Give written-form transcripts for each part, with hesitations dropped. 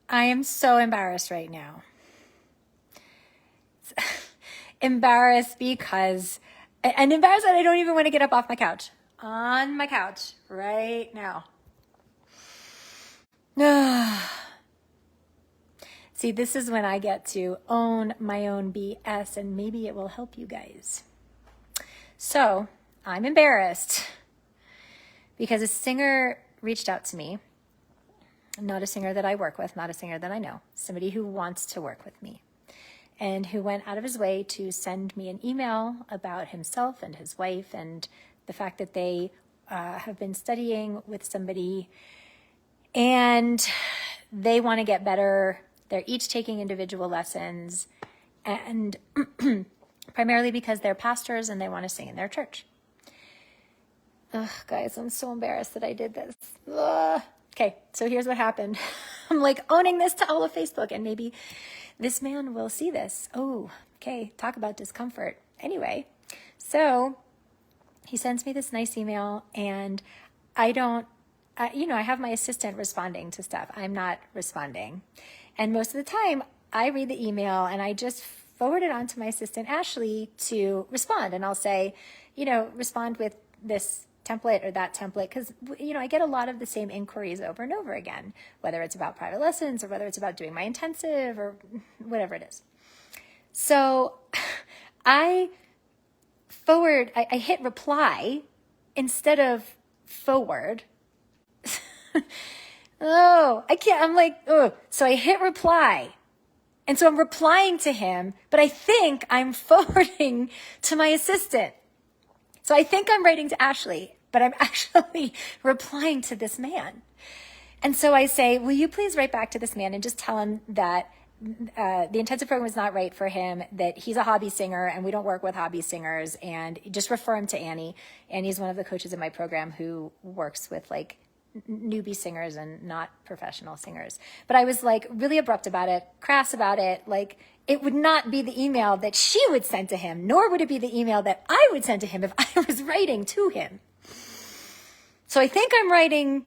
I am so embarrassed right now. Embarrassed because, and embarrassed that I don't even want to get up off my couch. On my couch right now. See, this is when I get to own my own BS, and maybe it will help you guys. So, I'm embarrassed because a singer reached out to me. Not a singer that I work with, not a singer that I know. Somebody who wants to work with me and who went out of his way to send me an email about himself and his wife and the fact that they have been studying with somebody and they want to get better. They're each taking individual lessons, and primarily because they're pastors and they want to sing in their church. Ugh, guys, I'm so embarrassed that I did this. Ugh. Okay, so here's what happened. I'm like owning this to all of Facebook, and maybe this man will see this. Oh, okay, talk about discomfort. Anyway, so he sends me this nice email, and I have my assistant responding to stuff. I'm not responding. And most of the time, I read the email and I just forward it on to my assistant, Ashley, to respond. And I'll say, respond with this template or that template. Because, I get a lot of the same inquiries over and over again, whether it's about private lessons or whether it's about doing my intensive or whatever it is. So I hit reply instead of forward. Oh, I can't. I'm like, oh. So I hit reply. And so I'm replying to him, but I think I'm forwarding to my assistant. So I think I'm writing to Ashley, but I'm actually replying to this man. And so I say, will you please write back to this man and just tell him that the intensive program is not right for him, that he's a hobby singer and we don't work with hobby singers, and just refer him to Annie. Annie's one of the coaches in my program who works with newbie singers and not professional singers. But I was really abrupt about it, crass about it. It would not be the email that she would send to him, nor would it be the email that I would send to him if I was writing to him. So I think I'm writing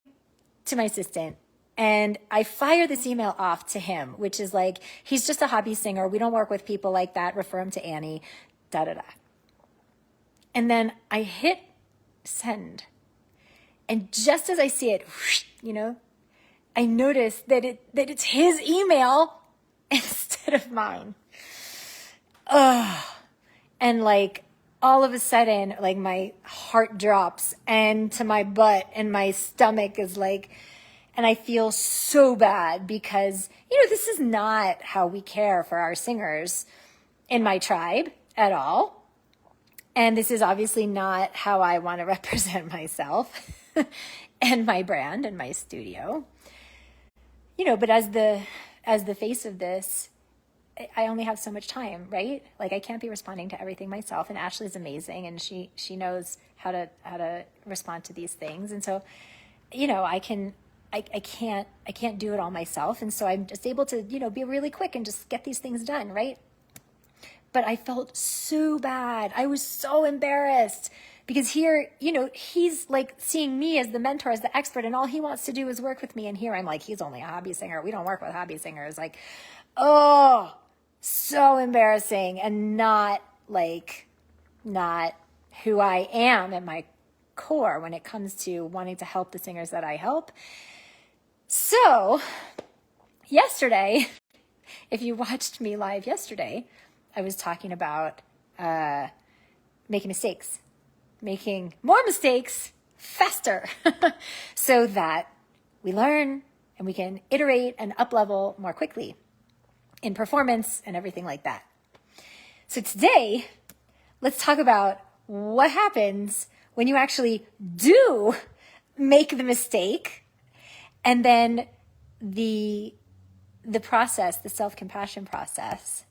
to my assistant, and I fire this email off to him, which is he's just a hobby singer. We don't work with people like that. Refer him to Annie, da-da-da. And then I hit send. And just as I see it, I notice that it's his email instead of mine. Ugh. And all of a sudden, my heart drops and to my butt, and my stomach is and I feel so bad because, this is not how we care for our singers in my tribe at all. And this is obviously not how I want to represent myself and my brand and my studio. But as the face of this, I only have so much time, right? I can't be responding to everything myself, and Ashley's amazing and she knows how to respond to these things. And so, I can't do it all myself. And so I'm just able to, be really quick and just get these things done, right? But I felt so bad. I was so embarrassed because here, he's seeing me as the mentor, as the expert, and all he wants to do is work with me. And here I'm he's only a hobby singer. We don't work with hobby singers. Oh, so embarrassing, and not who I am at my core when it comes to wanting to help the singers that I help. So yesterday, if you watched me live yesterday, I was talking about making mistakes, making more mistakes faster so that we learn and we can iterate and up-level more quickly in performance and everything like that. So today, let's talk about what happens when you actually do make the mistake, and then the process, the self-compassion process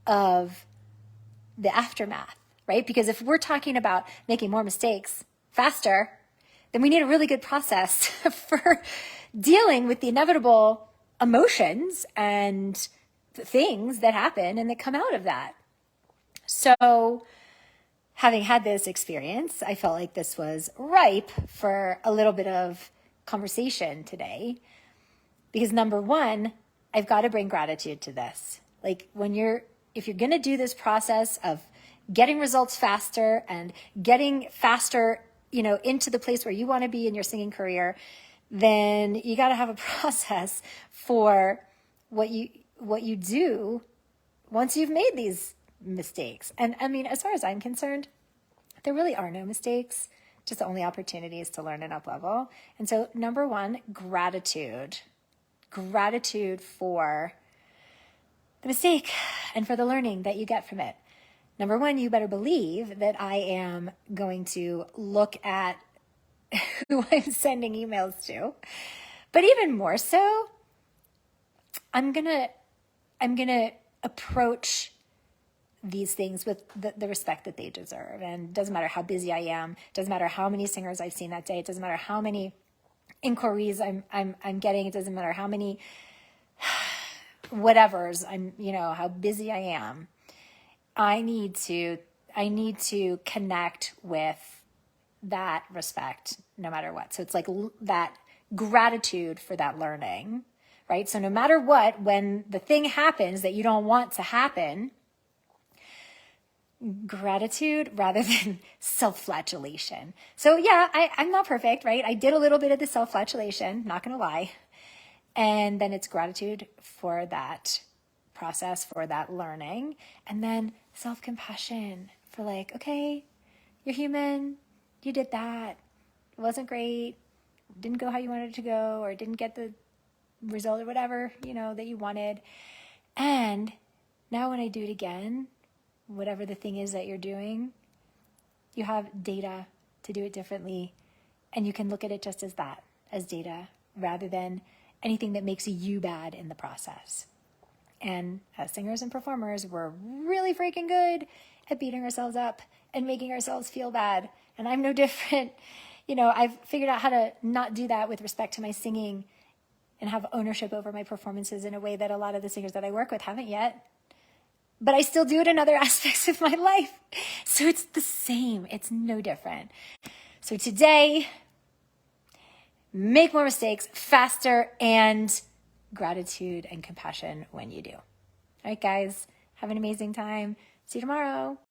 of the aftermath, right? Because if we're talking about making more mistakes faster, then we need a really good process for dealing with the inevitable emotions and things that happen and that come out of that. So having had this experience, I felt like this was ripe for a little bit of conversation today. Because number one, I've got to bring gratitude to this. Like if you're going to do this process of getting results faster and getting faster, into the place where you want to be in your singing career, then you got to have a process for what you do once you've made these mistakes. And I mean, as far as I'm concerned, there really are no mistakes, just the only opportunities to learn and up level. And so number one, gratitude for the mistake and for the learning that you get from it. Number one, you better believe that I am going to look at who I'm sending emails to. But even more so, I'm gonna approach these things with the respect that they deserve. And it doesn't matter how busy I am, it doesn't matter how many singers I've seen that day, it doesn't matter how many inquiries I'm getting, it doesn't matter how many whatevers how busy I am. I need to connect with that respect no matter what. So it's like that gratitude for that learning, right? So no matter what, when the thing happens that you don't want to happen, gratitude rather than self-flagellation. So yeah, I'm not perfect, right? I did a little bit of the self-flagellation, not going to lie. And then it's gratitude for that process, for that learning. And then self-compassion for like, okay, you're human. You did that. It wasn't great. Didn't go how you wanted it to go, or didn't get the result or whatever, that you wanted. And now when I do it again, whatever the thing is that you're doing, you have data to do it differently. And you can look at it just as that, as data, rather than anything that makes you bad in the process. And as singers and performers, we're really freaking good at beating ourselves up and making ourselves feel bad. And I'm no different. I've figured out how to not do that with respect to my singing and have ownership over my performances in a way that a lot of the singers that I work with haven't yet. But I still do it in other aspects of my life. So it's the same. It's no different. So today, make more mistakes faster, and gratitude and compassion when you do. All right, guys, have an amazing time. See you tomorrow.